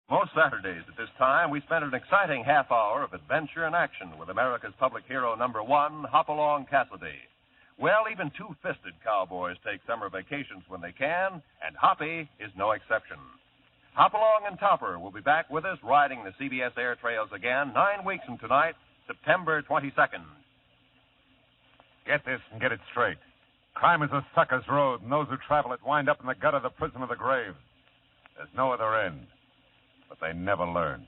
Most Saturdays at this time, we spend an exciting half hour of adventure and action with America's public hero #1, Hopalong Cassidy. Well, even two-fisted cowboys take summer vacations when they can, and Hoppy is no exception. Hopalong and Topper will be back with us riding the CBS air trails again 9 weeks from tonight, September 22nd. Get this and get it straight. Crime is a sucker's road, and those who travel it wind up in the gut of the prison of the grave. There's no other end, but they never learn.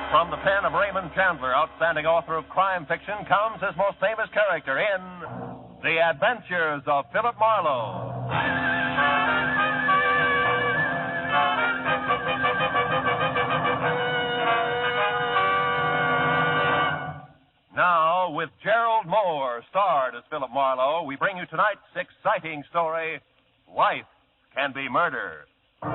From the pen of Raymond Chandler, outstanding author of crime fiction, comes his most famous character in The Adventures of Philip Marlowe. Now, with Gerald Moore, starred as Philip Marlowe, we bring you tonight's exciting story, Life Can Be Murder. The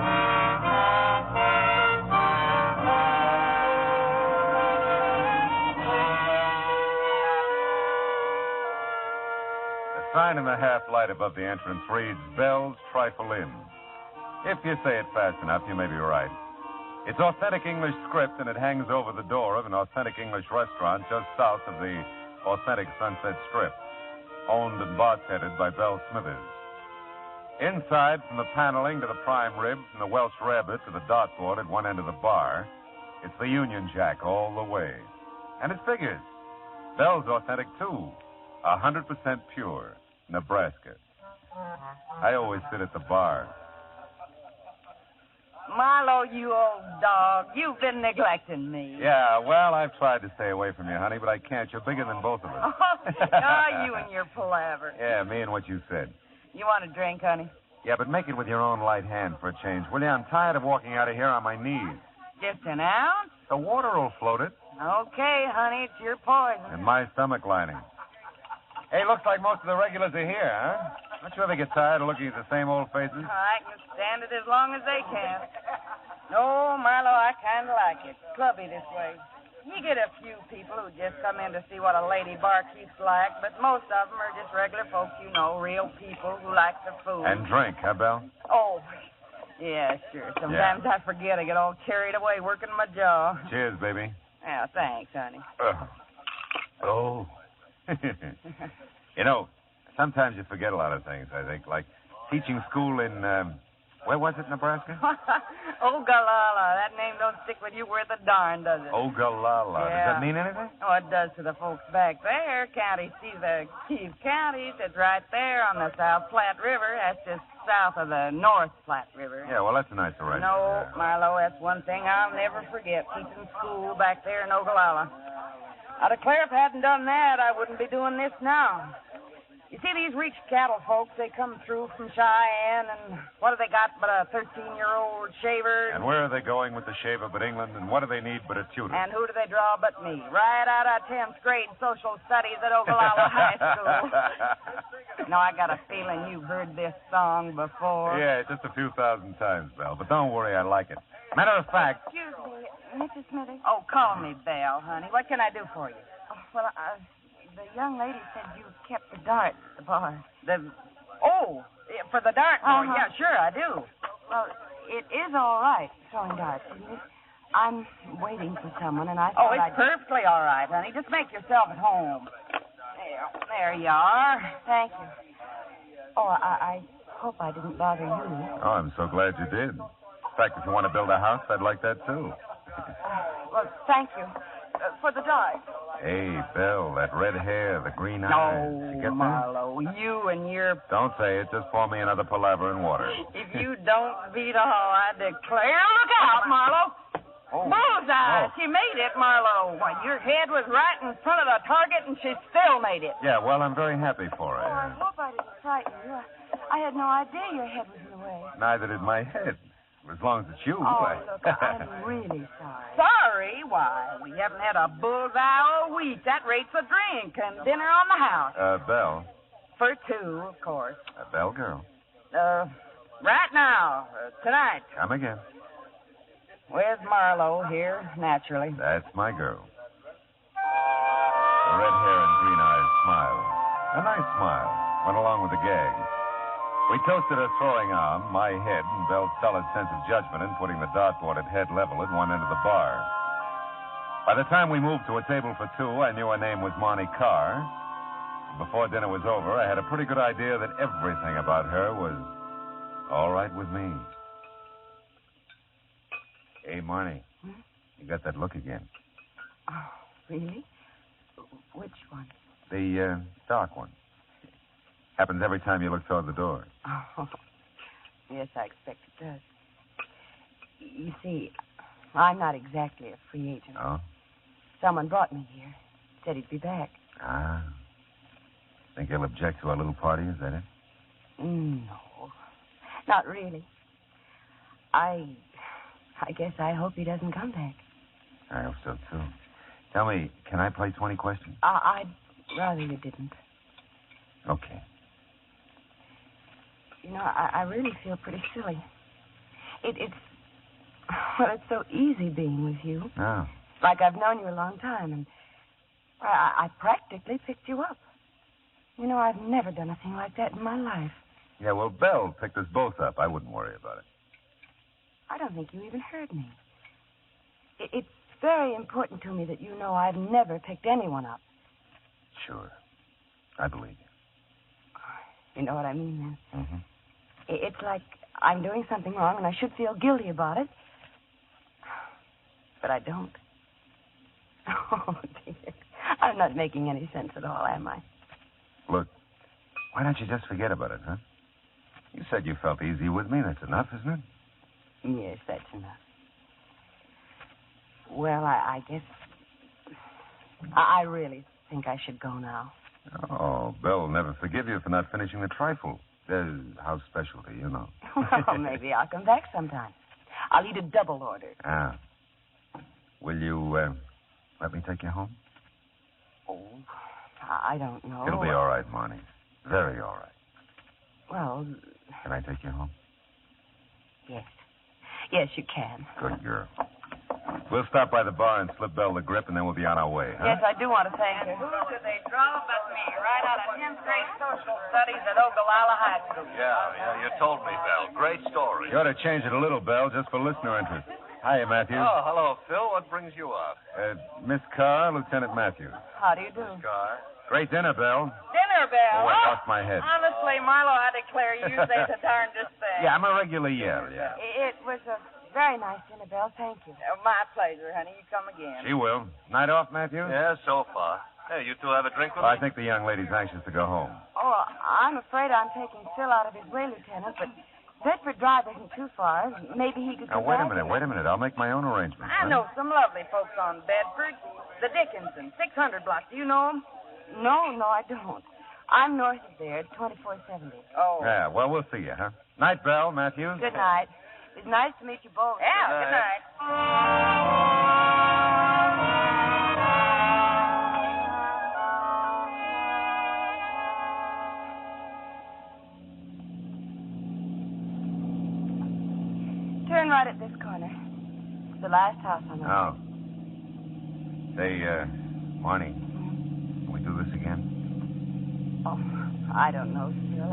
sign in the half-light above the entrance reads, Bells Trifle Inn. If you say it fast enough, you may be right. It's authentic English script, and it hangs over the door of an authentic English restaurant just south of the authentic Sunset Strip, owned and bartended by Belle Smithers. Inside, from the paneling to the prime rib, from the Welsh rabbit to the dartboard at one end of the bar, it's the Union Jack all the way. And it figures. Belle's authentic, too. 100% pure. Nebraska. I always sit at the bar. Marlow, you old dog, you've been neglecting me. Yeah, well, I've tried to stay away from you, honey, but I can't. You're bigger than both of us. You and your palaver. Yeah, me and what you said. You want a drink, honey? Yeah, but make it with your own light hand for a change, will you? I'm tired of walking out of here on my knees. Just an ounce? The water will float it. Okay, honey, it's your poison. And my stomach lining. Hey, looks like most of the regulars are here, huh? Don't you ever get tired of looking at the same old faces? I can stand it as long as they can. No, Marlow, I kind of like it. Clubby this way. You get a few people who just come in to see what a lady barkeep's like, but most of them are just regular folks, you know, real people who like the food. And drink, huh, Belle? Oh, yeah, sure. Sometimes I forget. I get all carried away working my jaw. Cheers, baby. Yeah, thanks, honey. Oh. You know, sometimes you forget a lot of things, I think, like teaching school in, where was it, Nebraska? Ogallala. That name don't stick with you worth a darn, does it? Ogallala. Yeah. Does that mean anything? Oh, it does to the folks back there. County seat of Keith County. It's right there on the South Platte River. That's just south of the North Platte River. Yeah, well, that's a nice arrangement. No, Marlow, that's one thing I'll never forget, teaching school back there in Ogallala. I declare if I hadn't done that, I wouldn't be doing this now. You see, these rich cattle folks, they come through from Cheyenne, and what have they got but a 13-year-old shaver? And where are they going with the shaver but England, and what do they need but a tutor? And who do they draw but me? Right out of 10th grade social studies at Ogallala High School. No, I got a feeling you've heard this song before. Yeah, just a few thousand times, Belle, but don't worry, I like it. Matter of fact... Excuse me, Mrs. Smithers. Oh, call me Belle, honey. What can I do for you? Oh, well, the young lady said you kept the dart at the bar. For the dart board. Uh-huh. Yeah, sure, I do. Well, it is all right, throwing darts, isn't it? I'm waiting for someone, and I thought it's perfectly all right, honey. Just make yourself at home. There you are. Thank you. Oh, I hope I didn't bother you. Oh, I'm so glad you did. In fact, if you want to build a house, I'd like that, too. Well, thank you. For the dart. Hey, Belle, that red hair, the green eyes. No, You get that? Marlow, you and your... Don't say it. Just pour me another palaver in water. If you don't beat all, I declare... Look out, Marlow! Oh. Bullseye! Oh. She made it, Marlow. Why, your head was right in front of the target, and she still made it. Yeah, well, I'm very happy for her. Oh, I hope I didn't frighten you. I had no idea your head was in the way. Neither did my head. As long as it's you. Oh, look, I'm really sorry. Sorry? Why, we haven't had a bullseye all week. That rates a drink and dinner on the house. Belle. For two, of course. Belle girl. Right now, tonight. Come again. Where's Marlow here, naturally? That's my girl. The red hair and green eyes smiled. A nice smile. Went along with the gag. We toasted her throwing arm, my head, and Belle's solid sense of judgment in putting the dartboard at head level at one end of the bar. By the time we moved to a table for two, I knew her name was Marnie Carr. Before dinner was over, I had a pretty good idea that everything about her was all right with me. Hey, Marnie, you got that look again. Oh, really? Which one? The dark one. Happens every time you look toward the door. Oh, yes, I expect it does. You see, I'm not exactly a free agent. Oh? Someone brought me here. Said he'd be back. Ah. Think he'll object to our little party, is that it? No, not really. I guess I hope he doesn't come back. I hope so, too. Tell me, can I play 20 questions? I'd rather you didn't. Okay. You know, I really feel pretty silly. It's so easy being with you. Oh. Like I've known you a long time, and I practically picked you up. You know, I've never done a thing like that in my life. Yeah, well, Belle picked us both up. I wouldn't worry about it. I don't think you even heard me. It's very important to me that you know I've never picked anyone up. Sure. I believe you. You know what I mean, then? Mm-hmm. It's like I'm doing something wrong and I should feel guilty about it. But I don't. Oh, dear. I'm not making any sense at all, am I? Look, why don't you just forget about it, huh? You said you felt easy with me. That's enough, isn't it? Yes, that's enough. Well, I guess I really think I should go now. Oh, Belle will never forgive you for not finishing the trifle. There's house specialty, you know. Well, maybe I'll come back sometime. I'll eat a double order. Ah. Will you let me take you home? Oh, I don't know. It'll be all right, Marnie. Very all right. Well... Can I take you home? Yes. Yes, you can. Good girl. We'll stop by the bar and slip Belle the grip, and then we'll be on our way, huh? Yes, I do want to thank her. Who should they draw but me, right out of 10th grade social studies at Ogallala High School? Yeah, you told me, Belle. Great story. You ought to change it a little, Belle, just for listener interest. Hiya, Matthews. Oh, hello, Phil. What brings you up? Miss Carr, Lieutenant Matthews. How do you do? Carr. Great dinner, Belle. Dinner bell. Oh, I lost my head. Honestly, Marlow, I declare you say the darndest thing. Yeah, I'm a regular yeah. It was a very nice dinner, Belle. Thank you. My pleasure, honey. You come again. She will. Night off, Matthews? Yeah, so far. Hey, you two have a drink with Well, I me? think the young lady's anxious to go home. Oh, I'm afraid I'm taking Phil out of his way, Lieutenant, but Bedford Drive isn't too far. Maybe he could Now, go wait a back minute. I'll make my own arrangements. I know some lovely folks on Bedford. The Dickinson, 600 block. Do you know them? No, I don't. I'm north of there at 2470. Oh. Yeah, well, we'll see you, huh? Night, Belle, Matthews. Good night. It's nice to meet you both. Yeah, good night. Turn right at this corner. It's the last house on the Oh. Say, Marnie, can we do this again? Oh, I don't know, Phil.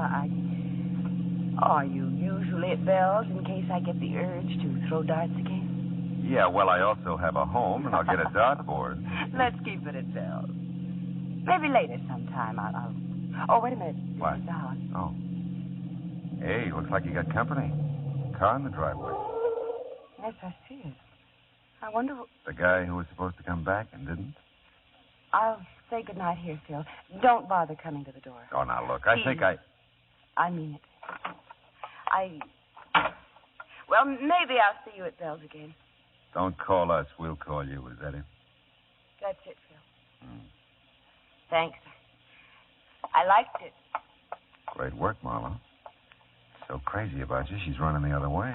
Are you usually at Bell's in case I get the urge to throw darts again? Yeah, well, I also have a home, and I'll get a dartboard. Let's keep it at Bell's. Maybe later sometime I'll... Oh, wait a minute. This What? is the house. Oh. Hey, looks like you got company. Car in the driveway. Yes, I see it. I wonder... The guy who was supposed to come back and didn't? I'll say goodnight here, Phil. Don't bother coming to the door. Oh, now, look, I think I mean it. Well, maybe I'll see you at Bell's again. Don't call us. We'll call you. Is that it? That's it, Phil. Thanks. I liked it. Great work, Marlow. So crazy about you, she's running the other way.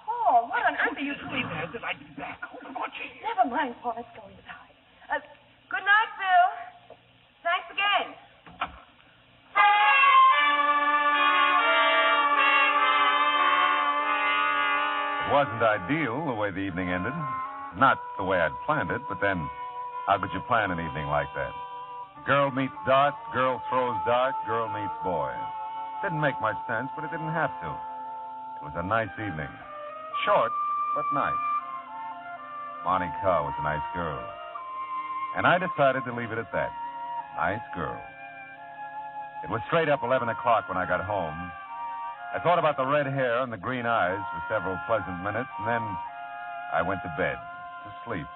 Paul, what on earth are you doing there? Never mind, Paul. Let's go inside. Good night, Phil. Thanks again. It wasn't ideal the way the evening ended. Not the way I'd planned it, but then how could you plan an evening like that? Girl meets dart, girl throws dart, girl meets boy. Didn't make much sense, but it didn't have to. It was a nice evening. Short, but nice. Monty Carr was a nice girl. And I decided to leave it at that. Nice girl. It was straight up 11 o'clock when I got home. I thought about the red hair and the green eyes for several pleasant minutes, and then I went to bed, to sleep.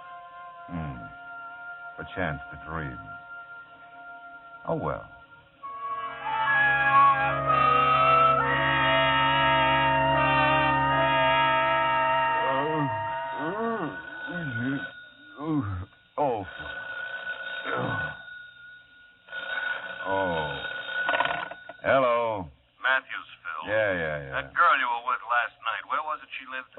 Perchance to dream. Oh, well. Hello. Matthews, Phil. Yeah. That girl you were with last night, where was it she lived?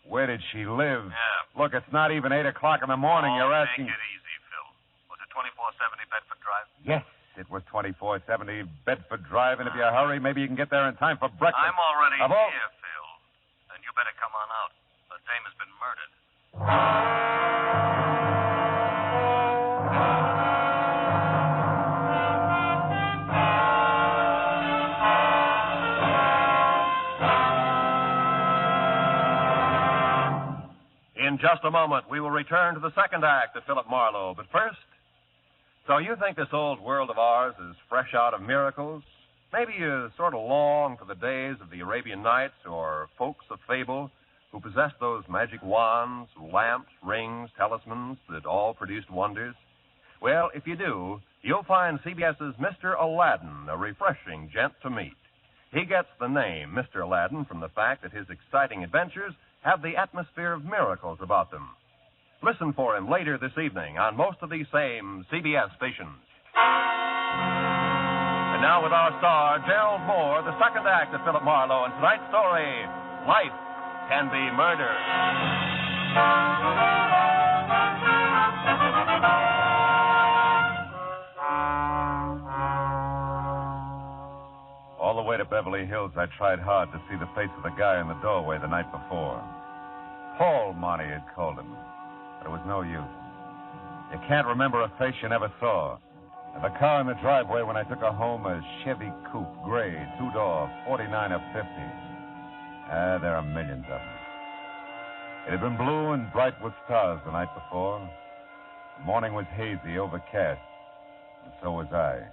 Where did she live? Yeah. Look, it's not even 8 o'clock in the morning. You're asking. Take it easy, Phil. Was it 2470 Bedford Drive? Yes, it was 2470 Bedford Drive, and if you hurry, maybe you can get there in time for breakfast. I'm already Abo- here, Phil. Then you better come on out. The dame has been murdered. In just a moment, we will return to the second act of Philip Marlowe. But first, so you think this old world of ours is fresh out of miracles? Maybe you sort of long for the days of the Arabian Nights or folks of fable who possessed those magic wands, lamps, rings, talismans that all produced wonders? Well, if you do, you'll find CBS's Mr. Aladdin a refreshing gent to meet. He gets the name Mr. Aladdin from the fact that his exciting adventures have the atmosphere of miracles about them. Listen for him later this evening on most of these same CBS stations. And now with our star, Gerald Moore, the second act of Philip Marlowe, and tonight's story, Life Can Be Murder. All the way to Beverly Hills, I tried hard to see the face of the guy in the doorway the night before. Paul, Monty had called him. But it was no use. You can't remember a face you never saw. And the car in the driveway when I took her home, a Chevy Coupe, gray, two-door, 49 or 50. There are millions of them. It had been blue and bright with stars the night before. The morning was hazy, overcast. And so was I.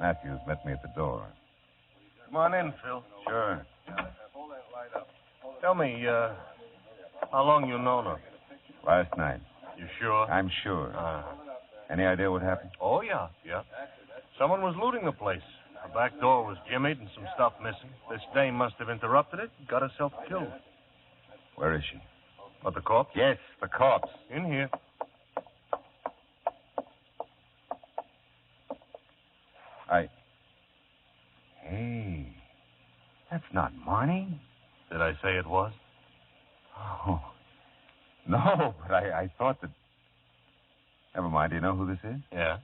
Matthews met me at the door. Come on in, Phil. Sure. Tell me, how long you known her? Last night. You sure? I'm sure. Any idea what happened? Oh, yeah. Someone was looting the place. The back door was jimmied and some stuff missing. This dame must have interrupted it and got herself killed. Where is she? What, the corpse? Yes, the corpse. In here. Hey, that's not Marnie. Did I say it was? Oh, no, but I thought that... Never mind, do you know who this is? Yeah.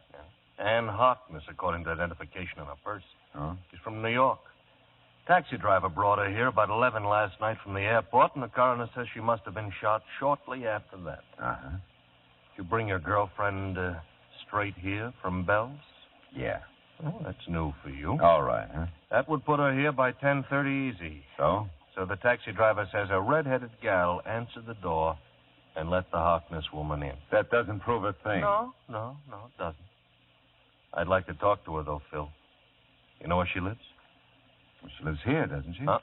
Ann Harkness, according to identification on her purse. Oh? She's from New York. Taxi driver brought her here about 11 last night from the airport, and the coroner says she must have been shot shortly after that. Uh-huh. Did you bring your girlfriend straight here from Bell's? Yeah. Well, that's new for you. All right, huh? That would put her here by 10:30 easy. So? So the taxi driver says a red-headed gal answered the door and let the Harkness woman in. That doesn't prove a thing. No, it doesn't. I'd like to talk to her, though, Phil. You know where she lives? Well, she lives here, doesn't she? No.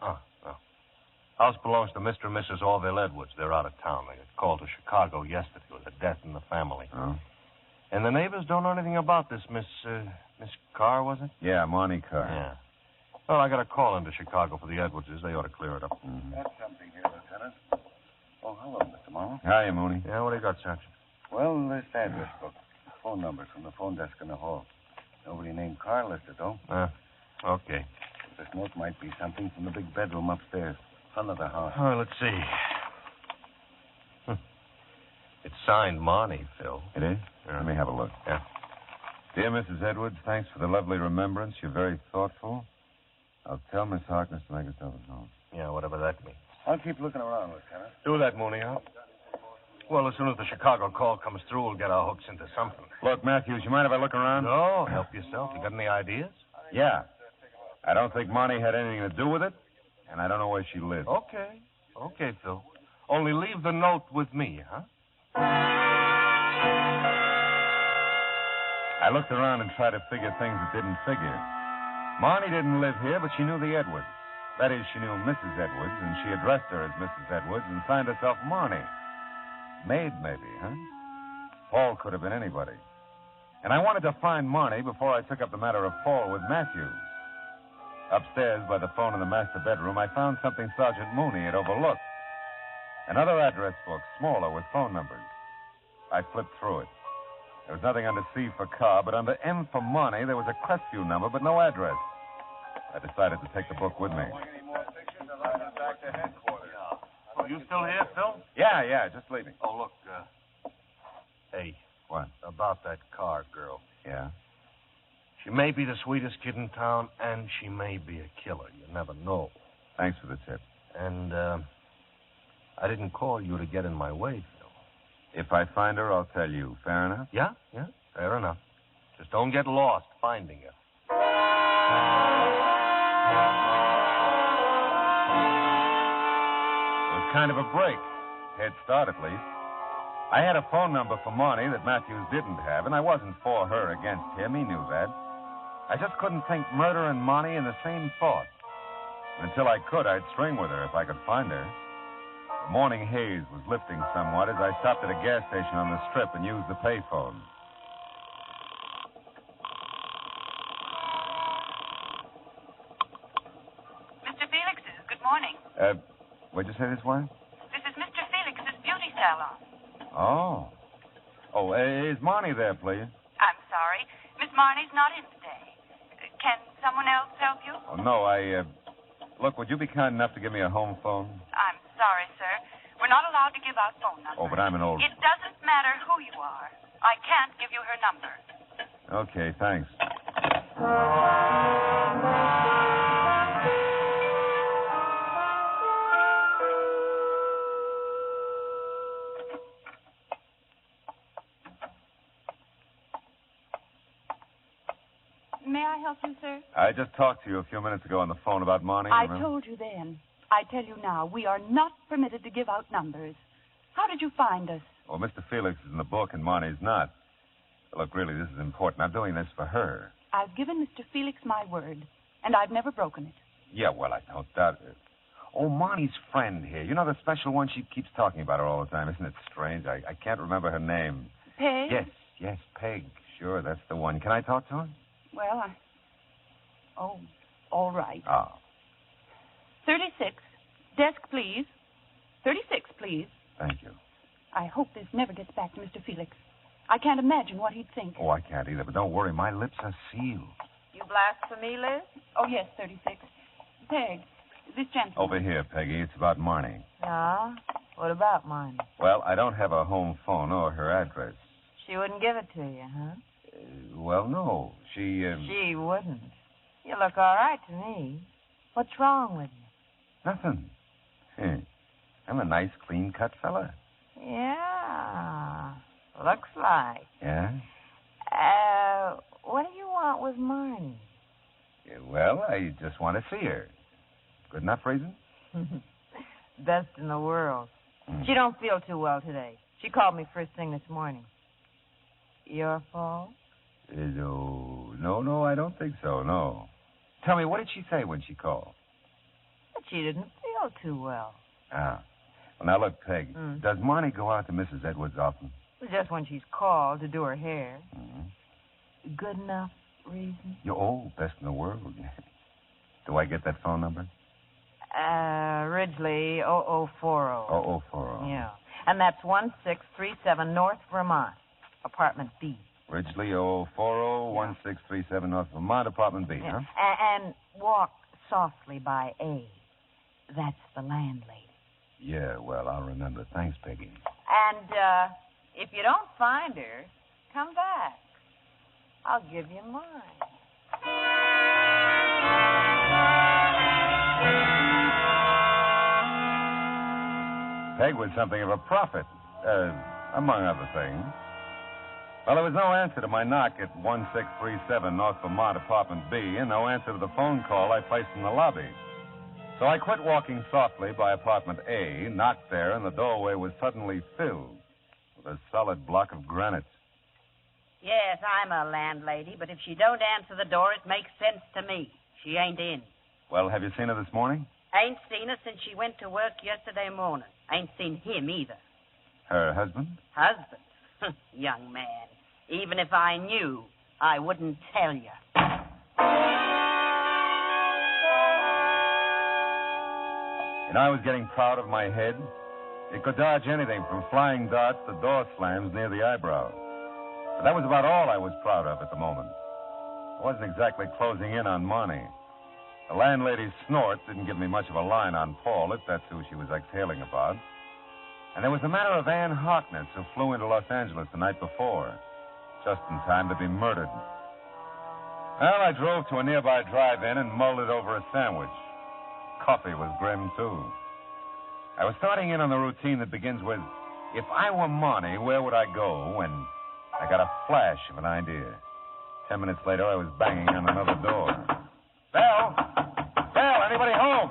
House belongs to Mr. and Mrs. Orville Edwards. They're out of town. They got called to Chicago yesterday with a death in the family. Oh? And the neighbors don't know anything about this Miss Carr, was it? Yeah, Marnie Carr. Yeah. Well, I got a call into Chicago for the Edwardses. They ought to clear it up. Mm-hmm. Got something here, Lieutenant. Oh, hello, Mr. Marlowe. Hiya, Mooney. Yeah, what do you got, Sergeant? Well, this address book. Phone numbers from the phone desk in the hall. Nobody named Carr listed, though. Okay. This note might be something from the big bedroom upstairs, front of the house. All right, let's see. It's signed Marnie, Phil. It is? Yeah. Let me have a look. Yeah. Dear Mrs. Edwards, thanks for the lovely remembrance. You're very thoughtful. I'll tell Miss Harkness to make herself at home. Yeah, whatever that means. I'll keep looking around, Lieutenant. Do that, Mooney, huh? Well, as soon as the Chicago call comes through, we'll get our hooks into something. Look, Matthews, you mind if I look around? No, help yourself. You got any ideas? Yeah. I don't think Monty had anything to do with it, and I don't know where she lives. Okay. Okay, Phil. Only leave the note with me, huh? I looked around and tried to figure things that didn't figure. Marnie didn't live here, but she knew the Edwards. That is, she knew Mrs. Edwards, and she addressed her as Mrs. Edwards and signed herself Marnie. Maid, maybe, huh? Paul could have been anybody. And I wanted to find Marnie before I took up the matter of Paul with Matthews. Upstairs, by the phone in the master bedroom, I found something Sergeant Mooney had overlooked. Another address book, smaller, with phone numbers. I flipped through it. There was nothing under C for car, but under M for Money, there was a Crestview number, but no address. I decided to take the book with me. Oh, you still here, Phil? Yeah, just leaving. Oh, look, hey. What? About that car girl. Yeah? She may be the sweetest kid in town, and she may be a killer. You never know. Thanks for the tip. And, I didn't call you to get in my way, Phil. If I find her, I'll tell you. Fair enough? Yeah, fair enough. Just don't get lost finding her. It was kind of a break. Head start, at least. I had a phone number for Marnie that Matthews didn't have, and I wasn't for her against him. He knew that. I just couldn't think murder and Marnie in the same thought. Until I could, I'd string with her if I could find her. The morning haze was lifting somewhat as I stopped at a gas station on the strip and used the payphone. Mr. Felix's, good morning. What'd you say this was? This is Mr. Felix's beauty salon. Oh. Oh, is Marnie there, please? I'm sorry. Miss Marnie's not in today. Can someone else help you? Oh, no, Look, would you be kind enough to give me a home phone? I'm sorry, sir. We're not allowed to give out phone numbers. Oh, but I'm an old... It doesn't matter who you are. I can't give you her number. Okay, thanks. May I help you, sir? I just talked to you a few minutes ago on the phone about Marnie. I remember? told you then. I tell you now, we are not permitted to give out numbers. How did you find us? Well, Mr. Felix is in the book and Marnie's not. Look, really, this is important. I'm doing this for her. I've given Mr. Felix my word, and I've never broken it. Yeah, well, I don't doubt it. Oh, Marnie's friend here. You know the special one? She keeps talking about her all the time. Isn't it strange? I can't remember her name. Peg? Yes, Peg. Sure, that's the one. Can I talk to her? Well, Oh, all right. Oh. 36. Desk, please. 36, please. Thank you. I hope this never gets back to Mr. Felix. I can't imagine what he'd think. Oh, I can't either, but don't worry. My lips are sealed. You blasphemy, Liz? Oh, yes, 36. Peg, this gentleman. Over here, Peggy. It's about Marnie. Yeah? What about mine? Well, I don't have a home phone or her address. She wouldn't give it to you, huh? Well, no. She wouldn't. You look all right to me. What's wrong with you? Nothing. I'm a nice, clean-cut fella. Yeah. Looks like. Yeah? What do you want with Marnie? Well, I just want to see her. Good enough reason? Best in the world. She don't feel too well today. She called me first thing this morning. Your fault? No, I don't think so, no. Tell me, what did she say when she called? That she didn't feel too well. Ah. Well, now, look, Peg, does Marnie go out to Mrs. Edwards often? Just when she's called to do her hair. Mm-hmm. Good enough reason? You're best in the world. Do I get that phone number? Ridgely 0040. 0040. Yeah. And that's 1637 North Vermont, apartment B. Ridgely 0040, 1637 North Vermont, apartment B, Yeah. huh? And walk softly by A. That's the landlady. Yeah, well, I'll remember. Thanks, Peggy. And if you don't find her, come back. I'll give you mine. Peg was something of a prophet, among other things. Well, there was no answer to my knock at 1637 North Vermont, Apartment B, and no answer to the phone call I placed in the lobby. So I quit walking softly by Apartment A, knocked there, and the doorway was suddenly filled with a solid block of granite. Yes, I'm a landlady, but if she don't answer the door, it makes sense to me. She ain't in. Well, have you seen her this morning? Ain't seen her since she went to work yesterday morning. Ain't seen him either. Her husband? Husband? Young man. Even if I knew, I wouldn't tell you. And I was getting proud of my head. It could dodge anything from flying darts to door slams near the eyebrow. But that was about all I was proud of at the moment. I wasn't exactly closing in on Marnie. The landlady's snort didn't give me much of a line on Paul, if that's who she was exhaling about. And there was the matter of Ann Harkness, who flew into Los Angeles the night before, just in time to be murdered. Well, I drove to a nearby drive-in and mulled it over a sandwich. Coffee was grim, too. I was starting in on the routine that begins with, if I were Marnie, where would I go? When I got a flash of an idea. 10 minutes later, I was banging on another door. Bell! Bell, anybody home?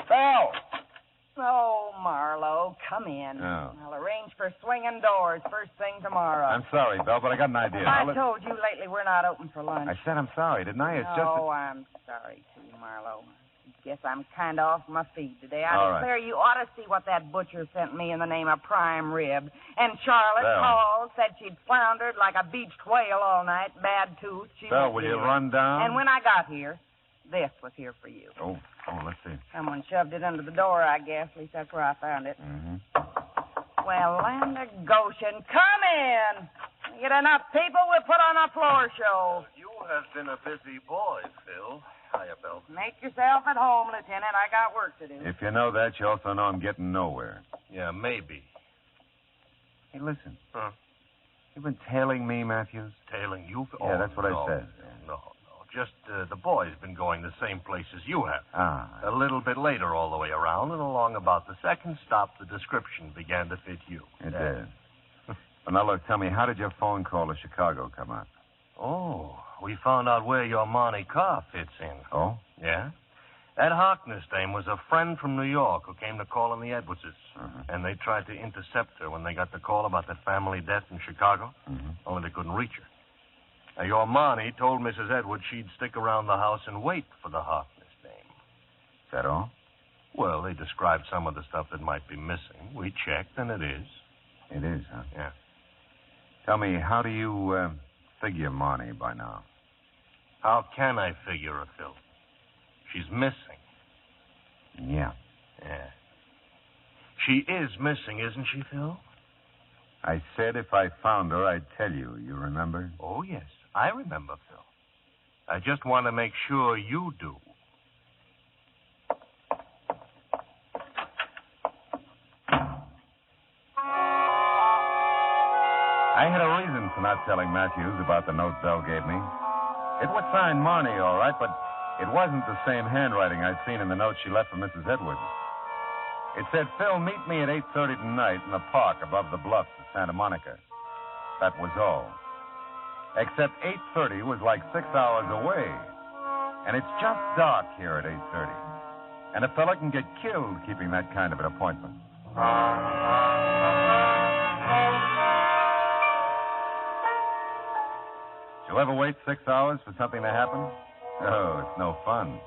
Bell! Oh, Marlow, come in. Oh. I'll arrange for swinging doors first thing tomorrow. I'm sorry, Bell, but I got an idea. I told you lately we're not open for lunch. I said I'm sorry, didn't I? It's just Oh, I'm sorry, too, Marlow. Guess I'm kind of off my feet today. I All right. declare you ought to see what that butcher sent me in the name of prime rib. And Charlotte Bell. called, said she'd floundered like a beached whale all night, bad tooth. She Bell, won't will be you here. run down? And when I got here, this was here for you. Oh, let's see. Someone shoved it under the door, I guess. At least that's where I found it. Mm-hmm. Well, land of Goshen, come in. We get enough people, we'll put on a floor show. You have been a busy boy, Phil. Hiya, Bill. Make yourself at home, Lieutenant. I got work to do. If you know that, you also know I'm getting nowhere. Yeah, maybe. Hey, listen. Huh? You've been tailing me, Matthews? Tailing you? Yeah, that's what no, I said. No. Just the boy's been going the same place as you have. Ah. A little bit later all the way around, and along about the second stop, the description began to fit you. It did. Well, now, look, tell me, how did your phone call to Chicago come out? Oh, we found out where your Monte car fits in. Oh? Yeah? That Harkness dame was a friend from New York who came to call on the Edwardses. Uh-huh. And they tried to intercept her when they got the call about that family death in Chicago. Mm-hmm. Only they couldn't reach her. Now, your Marnie told Mrs. Edwards she'd stick around the house and wait for the Harkness dame. Is that all? Well, they described some of the stuff that might be missing. We checked, and it is. It is, huh? Yeah. Tell me, how do you figure Marnie by now? How can I figure her, Phil? She's missing. Yeah. Yeah. She is missing, isn't she, Phil? I said if I found her, I'd tell you. You remember? Oh, yes. I remember, Phil. I just want to make sure you do. I had a reason for not telling Matthews about the note Bell gave me. It was signed Marnie, all right, but it wasn't the same handwriting I'd seen in the note she left for Mrs. Edwards. It said, Phil, meet me at 8:30 tonight in the park above the bluffs of Santa Monica. That was all. Except 8:30 was like 6 hours away. And it's just dark here at 8:30. And a fella can get killed keeping that kind of an appointment. Did you ever wait 6 hours for something to happen? Oh, it's no fun.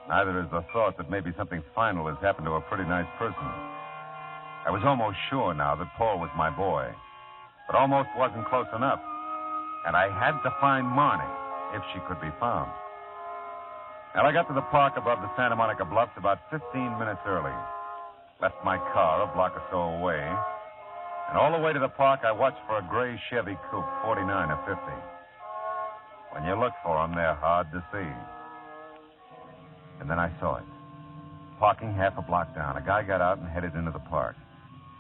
Neither is the thought that maybe something final has happened to a pretty nice person. I was almost sure now that Paul was my boy, but almost wasn't close enough. And I had to find Marnie, if she could be found. Well, I got to the park above the Santa Monica Bluffs about 15 minutes early. Left my car a block or so away. And all the way to the park, I watched for a gray Chevy Coupe, 49 or 50. When you look for them, they're hard to see. And then I saw it. Parking half a block down, a guy got out and headed into the park.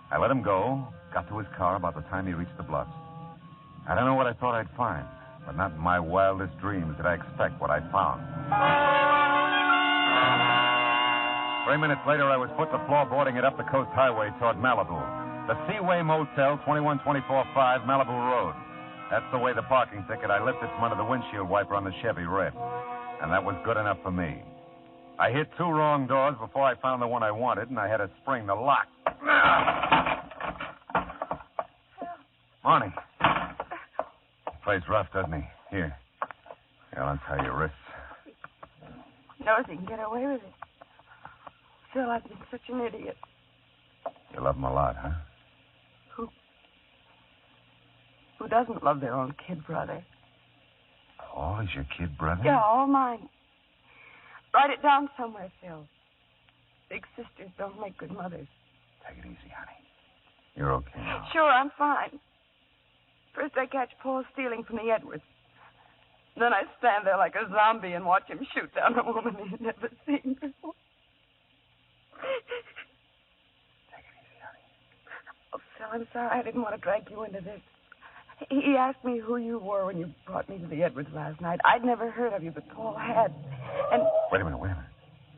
I let him go, got to his car about the time he reached the bluffs. I don't know what I thought I'd find, but not in my wildest dreams did I expect what I found. 3 minutes later, I was foot to floorboarding it up the coast highway toward Malibu. The Seaway Motel, 21245 Malibu Road. That's the way the parking ticket I lifted from under the windshield wiper on the Chevy read. And that was good enough for me. I hit 2 wrong doors before I found the one I wanted, and I had to spring the lock. Monty. Plays rough, doesn't he? Here, I'll untie your wrists. He knows he can get away with it. Phil, I've been such an idiot. You love him a lot, huh? Who doesn't love their own kid brother? Paul is your kid brother? Yeah, all mine. Write it down somewhere, Phil. Big sisters don't make good mothers. Take it easy, honey. You're okay now. Sure, I'm fine. First I catch Paul stealing from the Edwards. Then I stand there like a zombie and watch him shoot down a woman he'd never seen before. Take it easy, honey. Oh, Phil, I'm sorry I didn't want to drag you into this. He asked me who you were when you brought me to the Edwards last night. I'd never heard of you, but Paul had. And... Wait a minute.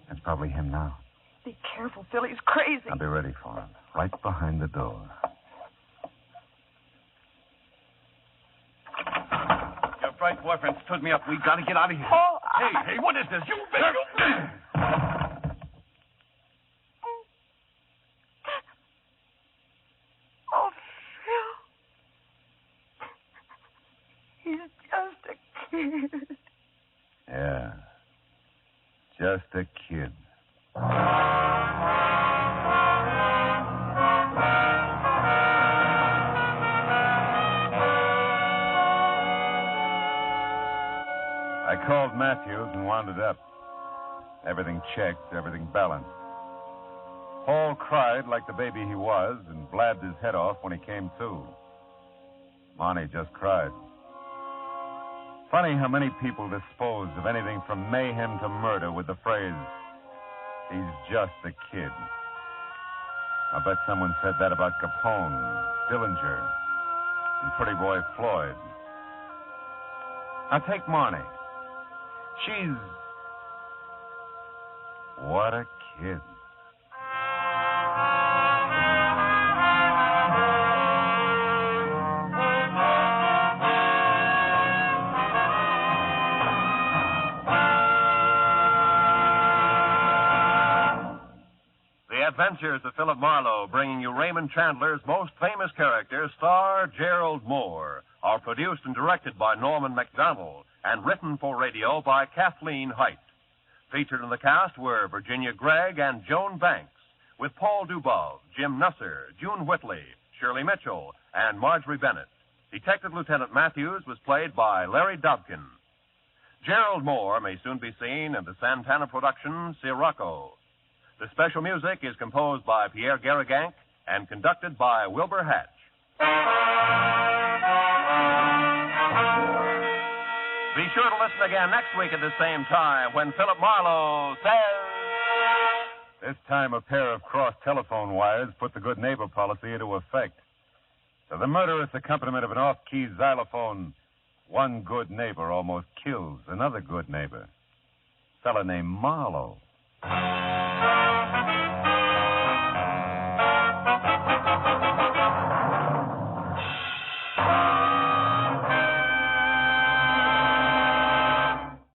That's probably him now. Be careful, Phil. He's crazy. I'll be ready for him. Right behind the door. Your bright boyfriend stood me up. We got to get out of here. Oh, Hey, what is this? You Oh, Phil. He's just a kid. Yeah. Just a kid. I called Matthews and wound it up. Everything checked, everything balanced. Paul cried like the baby he was and blabbed his head off when he came to. Monty just cried. Funny how many people dispose of anything from mayhem to murder with the phrase, he's just a kid. I bet someone said that about Capone, Dillinger, and Pretty Boy Floyd. Now take Marnie. She's... what a kid. The Adventures of Philip Marlowe, bringing you Raymond Chandler's most famous character, star Gerald Moore, are produced and directed by Norman MacDonald and written for radio by Kathleen Height. Featured in the cast were Virginia Gregg and Joan Banks, with Paul Dubov, Jim Nusser, June Whitley, Shirley Mitchell, and Marjorie Bennett. Detective Lieutenant Matthews was played by Larry Dobkin. Gerald Moore may soon be seen in the Santana production, Sirocco. The special music is composed by Pierre Garrigank and conducted by Wilbur Hatch. Be sure to listen again next week at the same time when Philip Marlowe says... This time a pair of crossed telephone wires put the good neighbor policy into effect. To the murderous accompaniment of an off-key xylophone, one good neighbor almost kills another good neighbor. A fella named Marlow.